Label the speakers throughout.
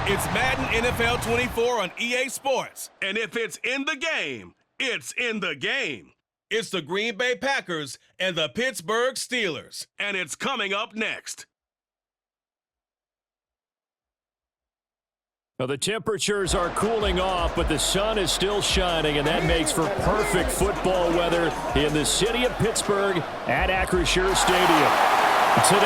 Speaker 1: It's Madden NFL 24 on EA Sports.
Speaker 2: And if it's in the game, it's in the game.
Speaker 1: It's the Green Bay Packers and the Pittsburgh Steelers.
Speaker 2: And it's coming up next.
Speaker 3: Well, the temperatures are cooling off, but the sun is still shining, and that makes for perfect football weather in the city of Pittsburgh at Acrisure Stadium. Today,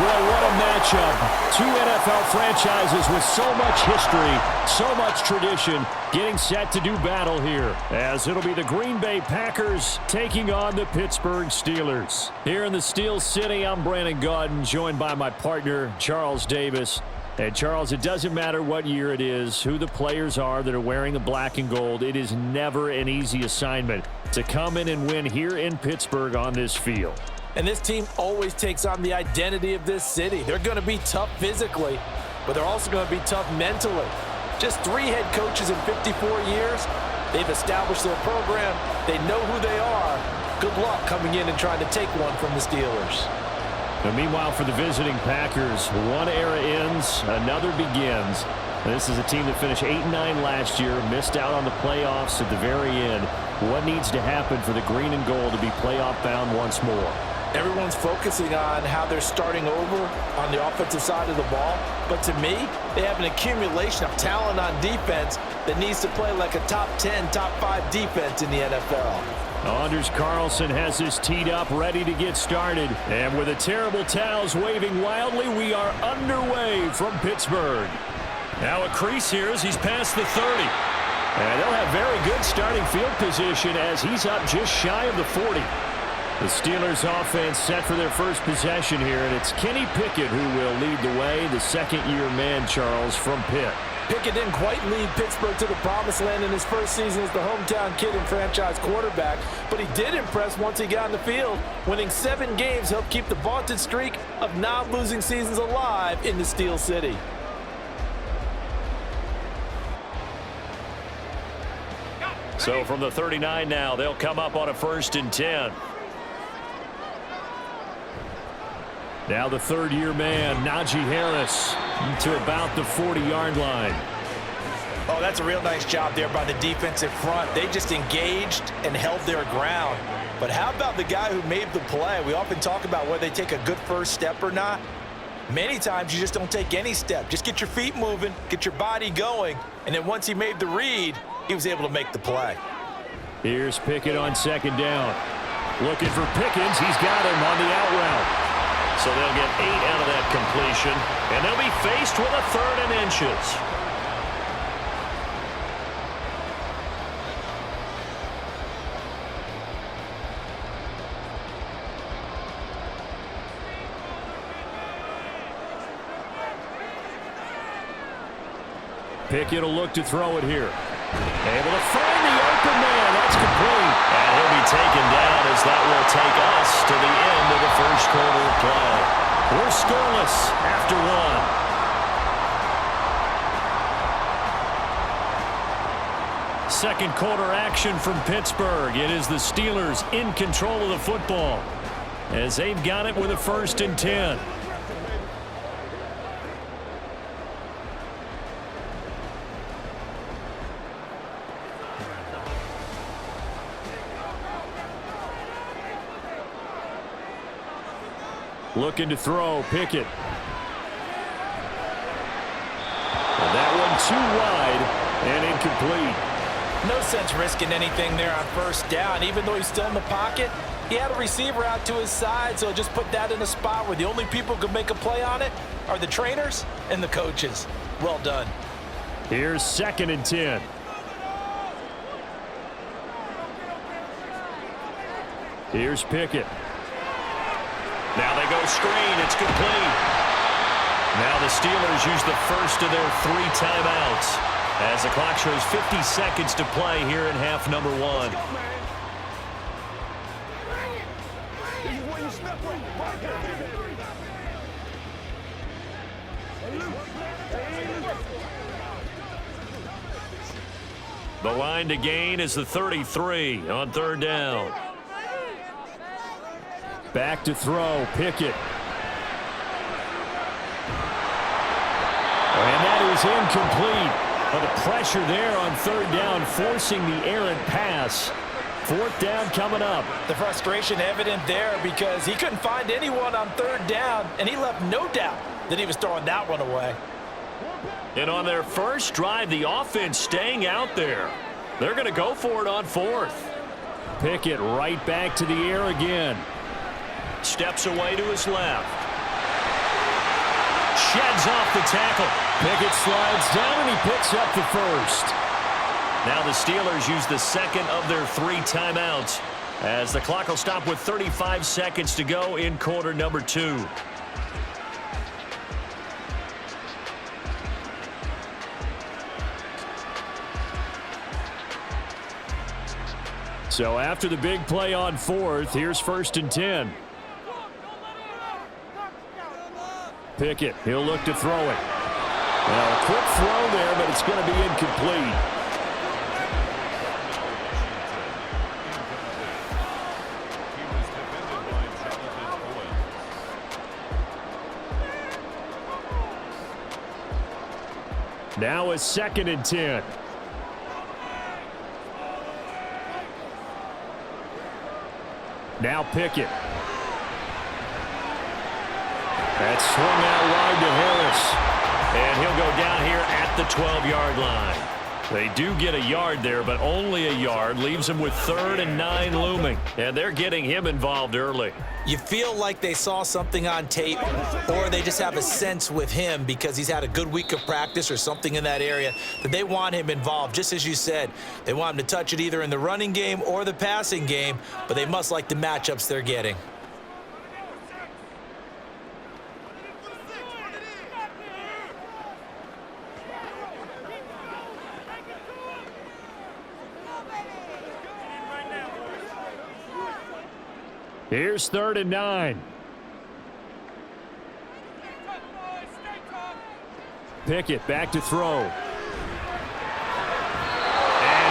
Speaker 3: well, what a matchup. Two NFL franchises with so much history, so much tradition, getting set to do battle here, as it'll be the Green Bay Packers taking on the Pittsburgh Steelers. Here in the Steel City, I'm Brandon Gaudin, joined by my partner, Charles Davis. And Charles, it doesn't matter what year it is, who the players are that are wearing the black and gold. It is never an easy assignment to come in and win here in Pittsburgh on this field.
Speaker 4: And this team always takes on the identity of this city. They're going to be tough physically, but they're also going to be tough mentally. Just 3 head coaches in 54 years. They've established their program. They know who they are. Good luck coming in and trying to take one from the Steelers.
Speaker 3: And meanwhile, for the visiting Packers, one era ends, another begins. And this is a team that finished 8-9 last year, missed out on the playoffs at the very end. What needs to happen for the green and gold to be playoff bound once more?
Speaker 4: Everyone's focusing on how they're starting over on the offensive side of the ball. But to me, they have an accumulation of talent on defense that needs to play like a top 10, top 5 defense in the NFL.
Speaker 3: Anders Carlson has this teed up, ready to get started. And with the terrible towels waving wildly, we are underway from Pittsburgh. Now a crease here as he's past the 30. And they'll have very good starting field position as he's up just shy of the 40. The Steelers offense set for their first possession here, and it's Kenny Pickett who will lead the way, the second-year man, Charles, from Pitt.
Speaker 4: Pickett didn't quite lead Pittsburgh to the promised land in his first season as the hometown kid and franchise quarterback, but he did impress once he got on the field. Winning 7 games helped keep the vaunted streak of non-losing seasons alive in the Steel City.
Speaker 3: So from the 39 now, they'll come up on a 1st and 10. Now the third-year man, Najee Harris, to about the 40-yard line.
Speaker 4: Oh, that's a real nice job there by the defensive front. They just engaged and held their ground. But how about the guy who made the play? We often talk about whether they take a good first step or not. Many times you just don't take any step. Just get your feet moving, get your body going, and then once he made the read, he was able to make the play.
Speaker 3: Here's Pickett on 2nd down. Looking for Pickens. He's got him on the out route. So they'll get 8 out of that completion, and they'll be faced with a 3rd and inches. Pickett will look to throw it here. Able to find the open man. That's complete. And he'll be taken down as that will take us to the end of the first quarter of play. We're scoreless after 1. Second quarter action from Pittsburgh. It is the Steelers in control of the football as they've got it with a 1st and 10. Looking to throw, Pickett. And that one too wide and incomplete.
Speaker 4: No sense risking anything there on 1st down. Even though he's still in the pocket, he had a receiver out to his side, so just put that in a spot where the only people who can make a play on it are the trainers and the coaches. Well done.
Speaker 3: Here's 2nd and 10. Here's Pickett. Now they go screen. It's complete. Now the Steelers use the first of their 3 timeouts as the clock shows 50 seconds to play here in half number 1. The line to gain is the 33 on 3rd down. Back to throw, Pickett. And that is is incomplete. But the pressure there on third down, forcing the errant pass. Fourth down coming up.
Speaker 4: The frustration evident there because he couldn't find anyone on third down, and he left no doubt that he was throwing that one away.
Speaker 3: And on their first drive, the offense staying out there. They're going to go for it on fourth. Pickett right back to the air again. Steps away to his left. Sheds off the tackle. Pickett slides down, and he picks up the first. Now the Steelers use the second of their 3 timeouts as the clock will stop with 35 seconds to go in quarter number 2. So after the big play on fourth, here's 1st and 10. Pickett, he'll look to throw it. Well, a quick throw there, but it's going to be incomplete. Now it's 2nd and 10. Now Pickett. That's swung out wide to Harris. And he'll go down here at the 12-yard line. They do get a yard there, but only a yard. Leaves them with 3rd and 9 looming. And they're getting him involved early.
Speaker 4: You feel like they saw something on tape, or they just have a sense with him because he's had a good week of practice or something in that area that they want him involved. Just as you said, they want him to touch it either in the running game or the passing game, but they must like the matchups they're getting.
Speaker 3: Here's 3rd and 9. Pickett back to throw. And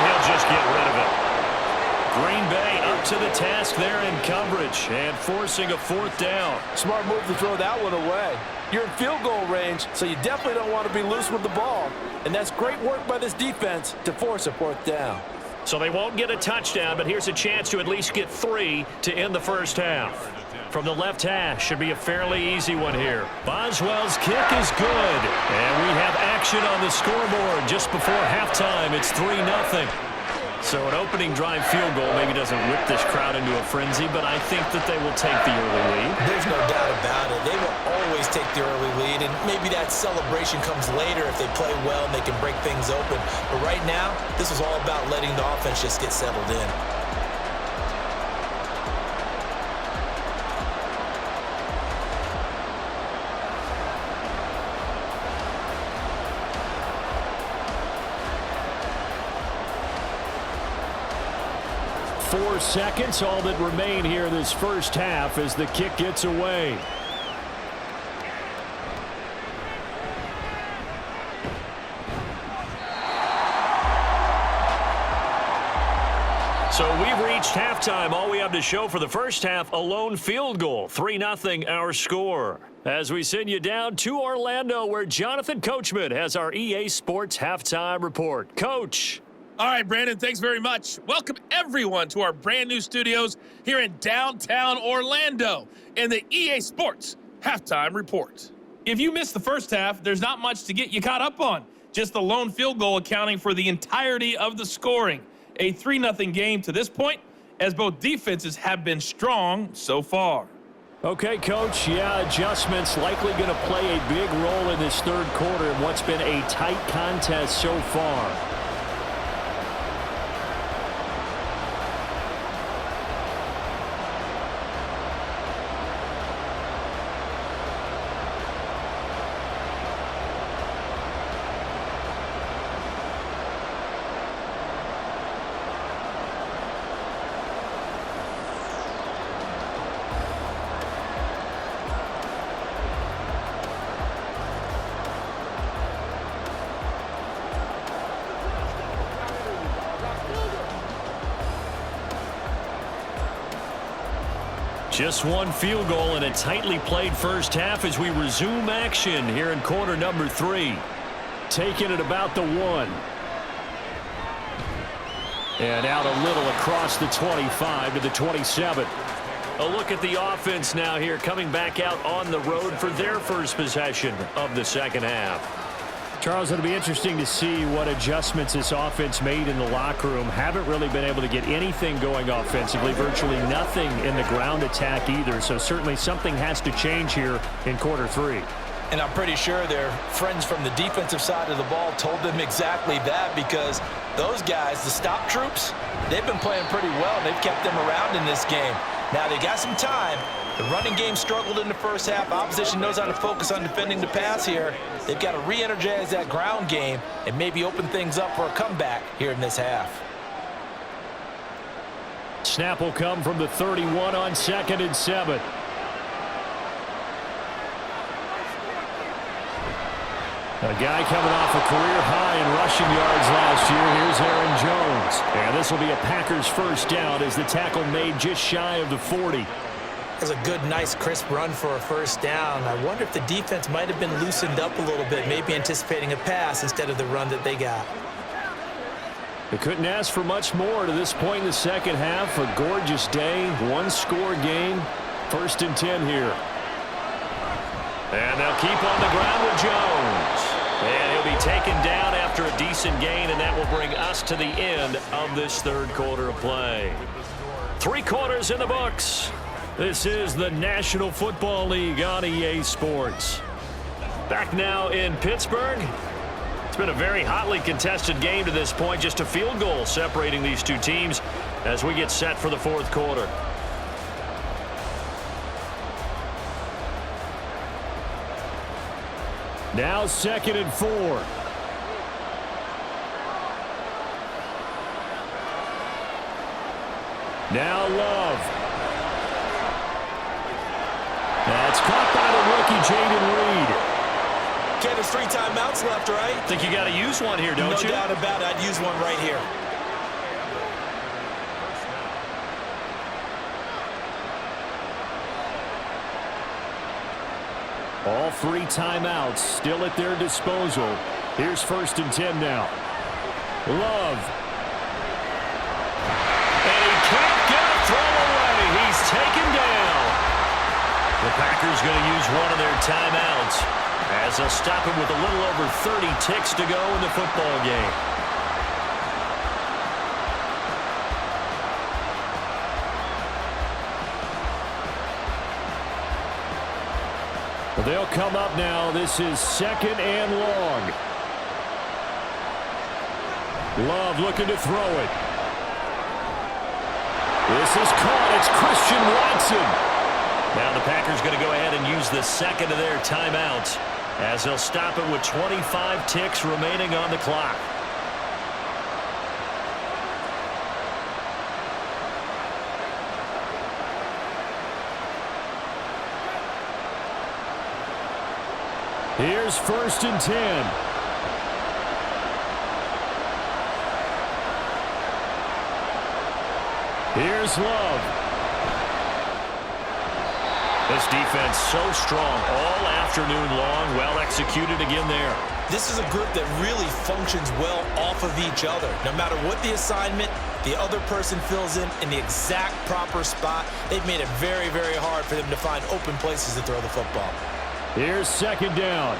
Speaker 3: he'll just get rid of it. Green Bay up to the task there in coverage and forcing a 4th down.
Speaker 5: Smart move to throw that one away. You're in field goal range, so you definitely don't want to be loose with the ball. And that's great work by this defense to force a 4th down.
Speaker 3: So they won't get a touchdown, but here's a chance to at least get 3 to end the first half. From the left hash, should be a fairly easy one here. Boswell's kick is good. And we have action on the scoreboard just before halftime. It's 3-0. So an opening drive field goal maybe doesn't whip this crowd into a frenzy, but I think that they will take the early lead.
Speaker 4: There's no doubt about it. They will always take the early lead, and maybe that celebration comes later if they play well and they can break things open. But right now, this is all about letting the offense just get settled in.
Speaker 3: Seconds, all that remain here this first half as the kick gets away. So we've reached halftime. All we have to show for the first half, a lone field goal. 3-0 our score. As we send you down to Orlando, where Jonathan Coachman has our EA Sports halftime report. Coach.
Speaker 1: All right, Brandon, thanks very much. Welcome, everyone, to our brand-new studios here in downtown Orlando and the EA Sports Halftime Report. If you missed the first half, there's not much to get you caught up on. Just the lone field goal accounting for the entirety of the scoring. A 3-0 game to this point, as both defenses have been strong so far.
Speaker 3: Okay, Coach, adjustments likely going to play a big role in this third quarter in what's been a tight contest so far. Just one field goal in a tightly played first half as we resume action here in quarter number 3. taken at about the 1. And out a little across the 25 to the 27. A look at the offense now here, coming back out on the road for their first possession of the second half.
Speaker 6: Charles, it'll be interesting to see what adjustments this offense made in the locker room. Haven't really been able to get anything going offensively, virtually nothing in the ground attack either. So certainly something has to change here in quarter 3.
Speaker 4: And I'm pretty sure their friends from the defensive side of the ball told them exactly that, because those guys, the stop troops, they've been playing pretty well. They've kept them around in this game. Now they got some time. The running game struggled in the first half. Opposition knows how to focus on defending the pass here. They've got to re-energize that ground game and maybe open things up for a comeback here in this half.
Speaker 3: Snap will come from the 31 on 2nd and 7. A guy coming off a career high in rushing yards last year. Here's Aaron Jones. And this will be a Packers first down as the tackle made just shy of the 40.
Speaker 4: That's a good, nice, crisp run for a first down. I wonder if the defense might have been loosened up a little bit, maybe anticipating a pass instead of the run that they got.
Speaker 3: They couldn't ask for much more to this point in the second half. A gorgeous day, one-score game. 1st and 10 here. And they'll keep on the ground with Jones. And he'll be taken down after a decent gain, and that will bring us to the end of this third quarter of play. 3 quarters in the books. This is the National Football League on EA Sports. Back now in Pittsburgh. It's been a very hotly contested game to this point. Just a field goal separating these two teams as we get set for the fourth quarter. Now 2nd and 4. Now Love. That's caught by the rookie, Jaden Reed.
Speaker 4: Ken, there's 3 timeouts left, right?
Speaker 3: Think you got to use one here, don't you?
Speaker 4: No doubt about it. I'd use one right here.
Speaker 3: All 3 timeouts still at their disposal. Here's 1st and 10 now. Love. And he can't get a throw away. He's taken down. The Packers going to use one of their timeouts as they'll stop him with a little over 30 ticks to go in the football game. They'll come up now. This is 2nd and long. Love looking to throw it. This is caught. It's Christian Watson. Now the Packers going to go ahead and use the 2nd of their timeouts as they'll stop it with 25 ticks remaining on the clock. Here's 1st and 10. Here's Love. This defense so strong all afternoon long. Well executed again there.
Speaker 4: This is a group that really functions well off of each other. No matter what the assignment, the other person fills in the exact proper spot. They've made it very, very hard for them to find open places to throw the football.
Speaker 3: Here's 2nd down.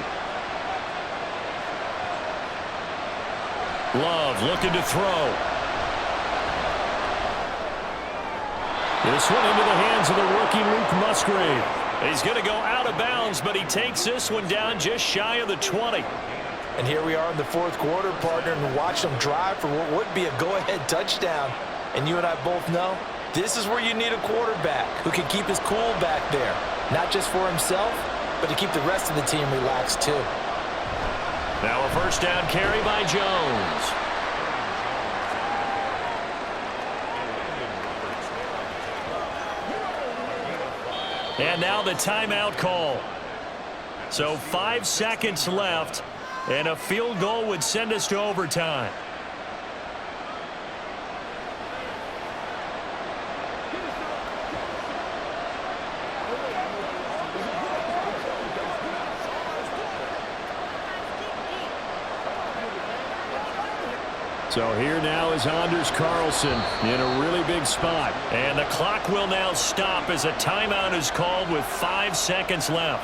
Speaker 3: Love looking to throw. This one into the hands of the rookie Luke Musgrave. He's going to go out of bounds, but he takes this one down just shy of the 20.
Speaker 4: And here we are in the fourth quarter, partner, and watch them drive for what would be a go-ahead touchdown. And you and I both know this is where you need a quarterback who can keep his cool back there. Not just for himself, but to keep the rest of the team relaxed too.
Speaker 3: Now a first down carry by Jones. And now the timeout call. So 5 seconds left, and a field goal would send us to overtime. So here now is Anders Carlson in a really big spot.
Speaker 6: And the clock will now stop as a timeout is called with 5 seconds left.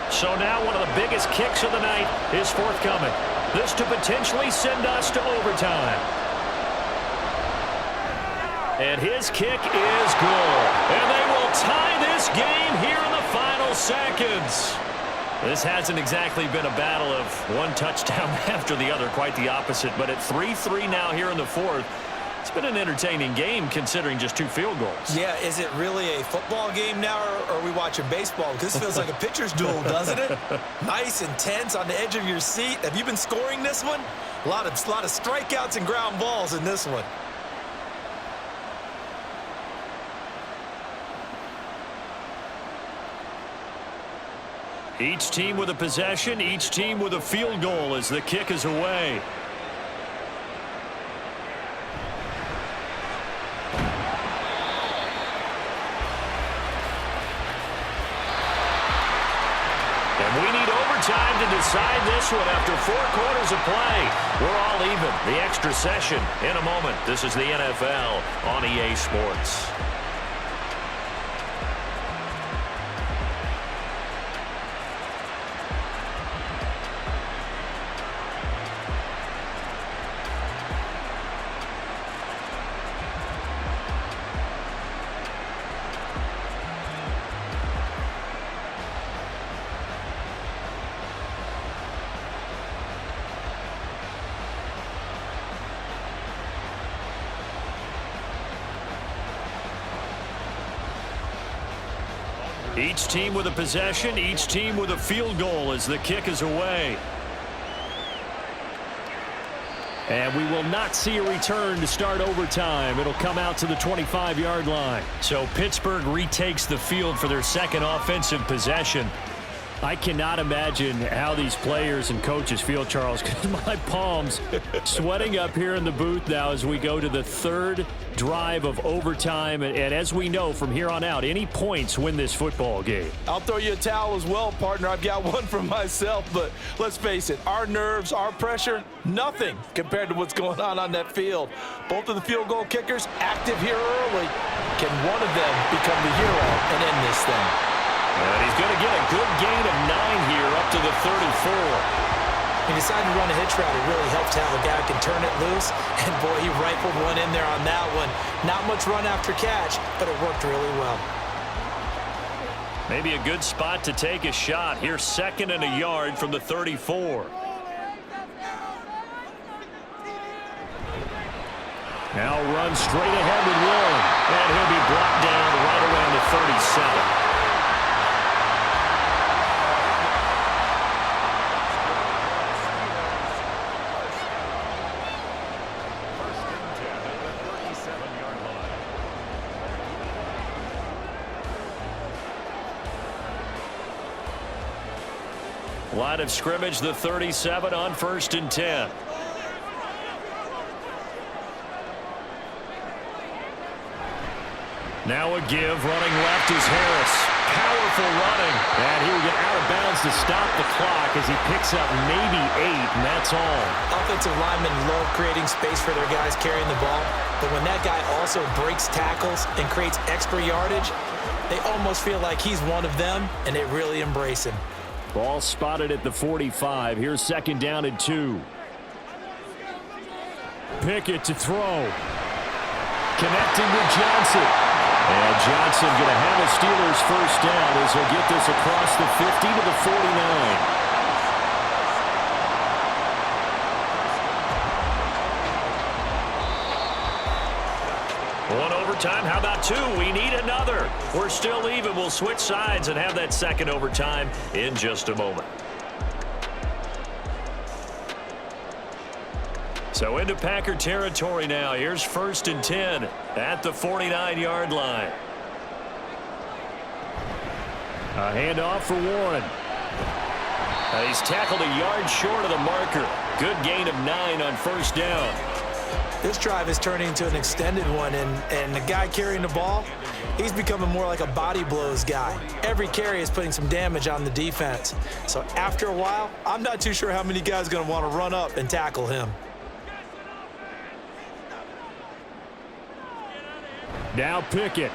Speaker 6: So now one of the biggest kicks of the night is forthcoming. This to potentially send us to overtime. And his kick is good. And they will tie this game here in the final seconds. This hasn't exactly been a battle of one touchdown after the other, quite the opposite. But at 3-3 now here in the fourth, it's been an entertaining game considering just 2 field goals.
Speaker 4: Yeah, is it really a football game now, or are we watching baseball? Because this feels like a pitcher's duel, doesn't it? Nice and tense on the edge of your seat. Have you been scoring this one? A lot of strikeouts and ground balls in this one.
Speaker 6: Each team with a possession, each team with a field goal as the kick is away. And we need overtime to decide this one after 4 quarters of play. We're all even. The extra session in a moment. This is the NFL on EA Sports. Each team with a possession, each team with a field goal as the kick is away. And we will not see a return to start overtime. It'll come out to the 25-yard line. So Pittsburgh retakes the field for their second offensive possession. I cannot imagine how these players and coaches feel, Charles, because my palms sweating up here in the booth now as we go to the third drive of overtime. And as we know from here on out, any points win this football game.
Speaker 5: I'll throw you a towel as well, partner. I've got one for myself, but let's face it, our nerves, our pressure, nothing compared to what's going on that field. Both of the field goal kickers active here early. Can one of them become the hero and end this thing?
Speaker 6: And he's going to get a good gain of 9 here up to the 34.
Speaker 4: He decided to run a hitch route. It really helps to have a guy who can turn it loose. And, boy, he rifled one in there on that one. Not much run after catch, but it worked really well.
Speaker 6: Maybe a good spot to take a shot. Here's 2nd and a yard from the 34. Now run straight ahead with Warren. And he'll be brought down right around the 37. Line of scrimmage, the 37 on 1st and 10. Now a give, running left is Harris. Powerful running. And he will get out of bounds to stop the clock as he picks up maybe 8, and that's all.
Speaker 4: Offensive linemen love creating space for their guys carrying the ball, but when that guy also breaks tackles and creates extra yardage, they almost feel like he's one of them, and they really embrace him.
Speaker 3: Ball spotted at the 45. Here's 2nd down and 2. Pickett to throw. Connecting with Johnson. And Johnson going to have a Steelers first down as he'll get this across the 50 to the 49. One overtime. How about 2? We need another. We're still even. We'll switch sides and have that second overtime in just a moment. So into Packer territory now. Here's 1st and 10 at the 49-yard line. A handoff for Warren. He's tackled a yard short of the marker. Good gain of 9 on 1st down.
Speaker 4: This drive is turning into an extended one, and the guy carrying the ball, he's becoming more like a body blows guy. Every carry is putting some damage on the defense. So after a while, I'm not too sure how many guys are going to want to run up and tackle him.
Speaker 6: Now Pickett.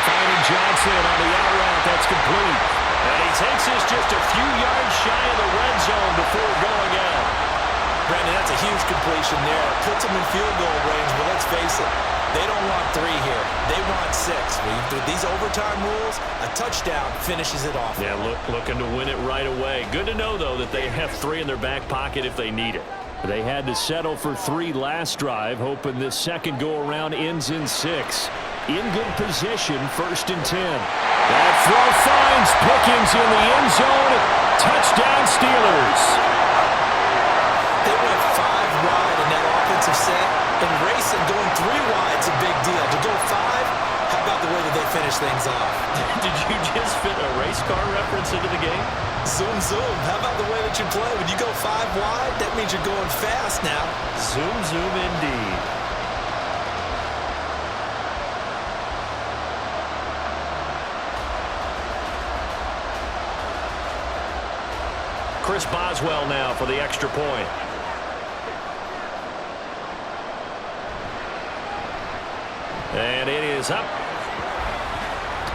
Speaker 6: Finding Johnson on the out route. That's complete. And he takes this just a few yards shy of the red zone before going out.
Speaker 4: Brandon, that's a huge completion there. Puts them in field goal range, but let's face it, they don't want 3 here. They want 6. With these overtime rules, a touchdown finishes it off.
Speaker 6: Yeah, looking to win it right away. Good to know, though, that they have 3 in their back pocket if they need it. They had to settle for 3 last drive, hoping this second go-around ends in 6. In good position, 1st and 10. That throw finds Pickens in the end zone. Touchdown, Steelers.
Speaker 4: They went 5 wide in that offensive set, and racing going 3 wide is a big deal. To go 5, how about the way that they finish things off?
Speaker 6: Did you just fit a race car reference into the game?
Speaker 4: Zoom, zoom. How about the way that you play? When you go 5 wide, that means you're going fast now.
Speaker 6: Zoom, zoom indeed. Chris Boswell now for the extra point. And it is up.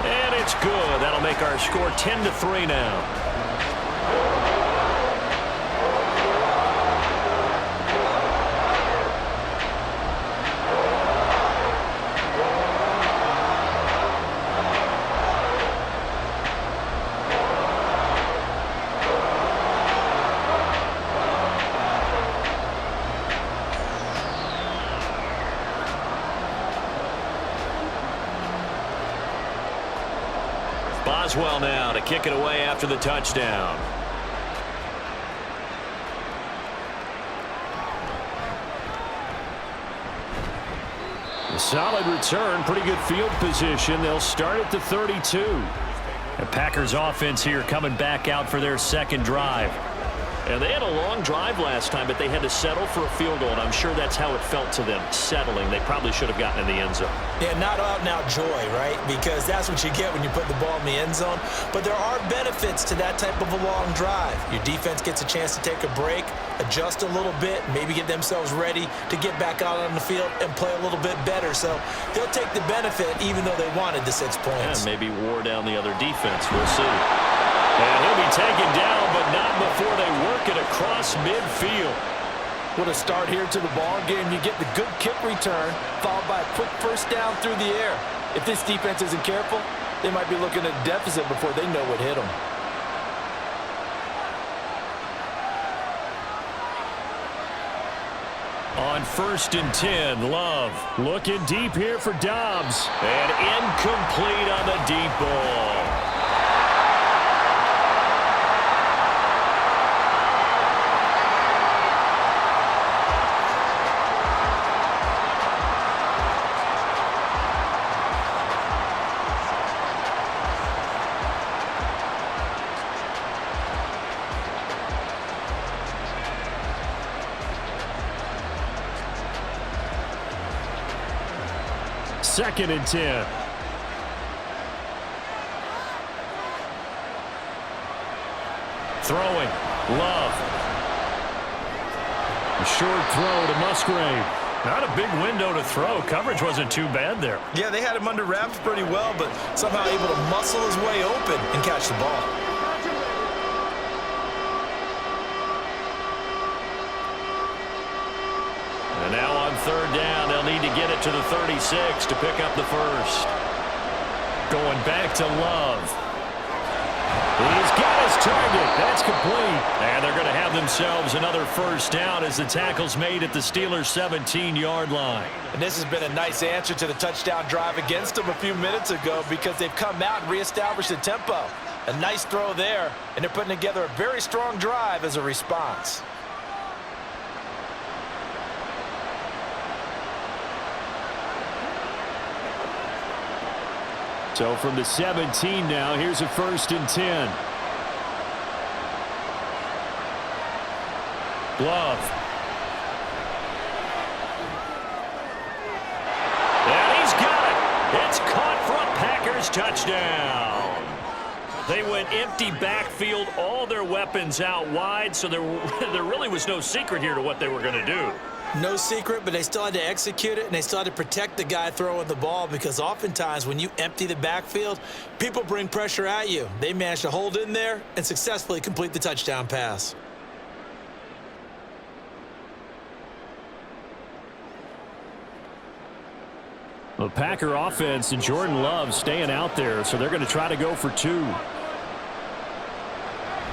Speaker 6: And it's good. That'll make our score 10-3 now. Boswell now to kick it away after the touchdown. A solid return, pretty good field position. They'll start at the 32. The Packers offense here coming back out for their second drive. And they had a long drive last time, but they had to settle for a field goal, and I'm sure that's how it felt to them, settling. They probably should have gotten in the end zone.
Speaker 4: Yeah, not out and out joy, right? Because that's what you get when you put the ball in the end zone. But there are benefits to that type of a long drive. Your defense gets a chance to take a break, adjust a little bit, maybe get themselves ready to get back out on the field and play a little bit better. So they'll take the benefit even though they wanted the 6 points.
Speaker 6: Yeah, maybe wore down the other defense. We'll see. And he'll be taken down, but not before they work it across midfield.
Speaker 5: What a start here to the ball game. You get the good kick return, followed by a quick first down through the air. If this defense isn't careful, they might be looking at a deficit before they know what hit them.
Speaker 6: On 1st and 10, Love looking deep here for Dobbs. And incomplete on the deep ball. Second and 10. Throwing. Love. A short throw to Musgrave. Not a big window to throw. Coverage wasn't too bad there.
Speaker 4: Yeah, they had him under wraps pretty well, but somehow able to muscle his way open and catch the ball.
Speaker 6: And now on 3rd down, they'll need to get it to the 36 to pick up the first. Going back to Love. He's got his target. That's complete. And they're going to have themselves another first down as the tackle's made at the Steelers' 17-yard line.
Speaker 4: And this has been a nice answer to the touchdown drive against them a few minutes ago because they've come out and reestablished the tempo. A nice throw there, and they're putting together a very strong drive as a response.
Speaker 6: So from the 17 now, here's a 1st and 10. Glove. And he's got it. It's caught for a Packers touchdown. They went empty backfield, all their weapons out wide, so there really was no secret here to what they were going to do.
Speaker 4: No secret, but they still had to execute it, and they still had to protect the guy throwing the ball, because oftentimes when you empty the backfield, people bring pressure at you. They managed to hold in there and successfully complete the touchdown pass.
Speaker 3: The Packer offense and Jordan Love staying out there, so they're going to try to go for 2.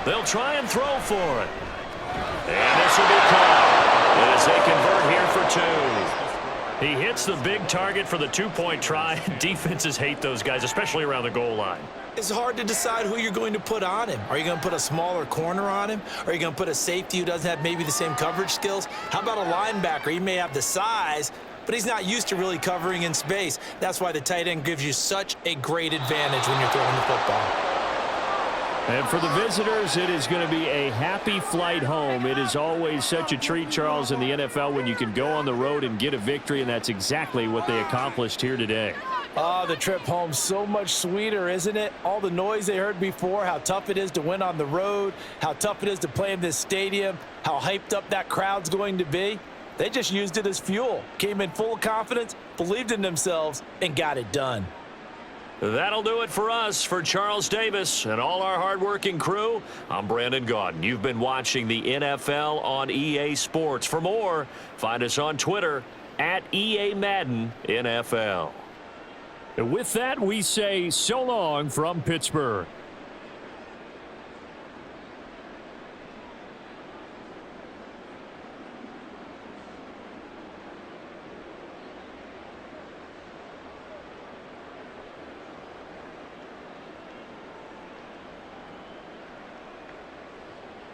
Speaker 6: They'll try and throw for it. And this will be caught as they convert here for 2. He hits the big target for the 2-point try. Defenses hate those guys, especially around the goal line.
Speaker 4: It's hard to decide who you're going to put on him. Are you going to put a smaller corner on him? Are you going to put a safety who doesn't have maybe the same coverage skills? How about a linebacker? He may have the size, but he's not used to really covering in space. That's why the tight end gives you such a great advantage when you're throwing the football.
Speaker 3: And for the visitors, it is going to be a happy flight home. It is always such a treat, Charles, in the NFL when you can go on the road and get a victory, and that's exactly what they accomplished here today.
Speaker 5: Oh, the trip home so much sweeter, isn't it? All the noise they heard before, how tough it is to win on the road, how tough it is to play in this stadium, how hyped up that crowd's going to be. They just used it as fuel, came in full of confidence, believed in themselves, and got it done.
Speaker 6: That'll do it for us. For Charles Davis and all our hardworking crew, I'm Brandon Gaudin. You've been watching the NFL on EA Sports. For more, find us on Twitter at EA Madden NFL.
Speaker 3: And with that, we say so long from Pittsburgh.